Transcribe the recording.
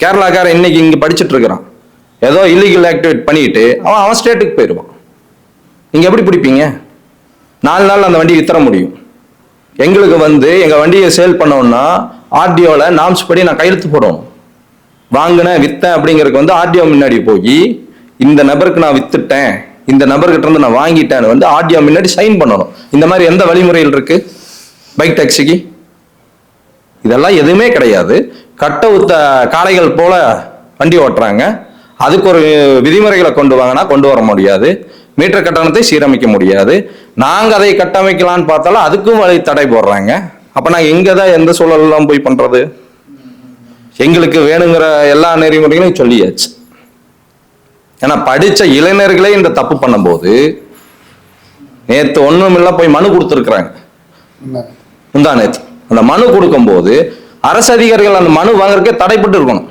கேரளாக்காரன் இன்னைக்கு இங்க படிச்சுட்டு இருக்கிறான், ஏதோ இல்லீகல் ஆக்டிவேட் பண்ணிட்டு அவன் ஸ்டேட்டுக்கு போயிடுவான். நீங்க எப்படி பிடிப்பீங்க? 4 நாள் அந்த வண்டியை வித்தர முடியும். எங்களுக்கு எங்க வண்டியை சேல் பண்ணோம்னா ஆர்டிஓல நாம்ஸ் படி நான் கையெழுத்து போடணும். வாங்கினேன் வித்தேன் அப்படிங்கிறதுக்கு ஆர்டிஓ முன்னாடி போய் இந்த நபருக்கு நான் வித்துட்டேன், இந்த நபர்கிட்ட இருந்து நான் வாங்கிட்டேன்னு ஆர்டிஓ முன்னாடி சைன் பண்ணணும். இந்த மாதிரி எந்த வழிமுறைகள் இருக்கு பைக் டாக்ஸிக்கு? இதெல்லாம் எதுவுமே கிடையாது. கட்ட உத்த காளைகள் போல வண்டி ஓட்டுறாங்க. அதுக்கு ஒரு விதிமுறைகளை கொண்டு வாங்கினா கொண்டு வர முடியாது. மீட்டர் கட்டணத்தை சீரமைக்க முடியாது. நாங்க அதை கட்டமைக்கலான்னு பார்த்தாலும் அதுக்கும் வழி தடை போடுறாங்க. அப்ப நாங்க எங்கதான் எந்த சூழலாம் போய் பண்றது? எங்களுக்கு வேணுங்கிற எல்லா நெறிமுறைகளையும் சொல்லியாச்சு. ஏன்னா படிச்ச இளைஞர்களே இந்த தப்பு பண்ணும்போது நேத்து ஒண்ணுமில்ல போய் மனு கொடுத்துருக்குறாங்க. முந்தா நேத்து அந்த மனு கொடுக்கும் போது அரசு அதிகாரிகள் அந்த மனு வாங்குறதுக்கே தடைப்பட்டு இருக்கணும்.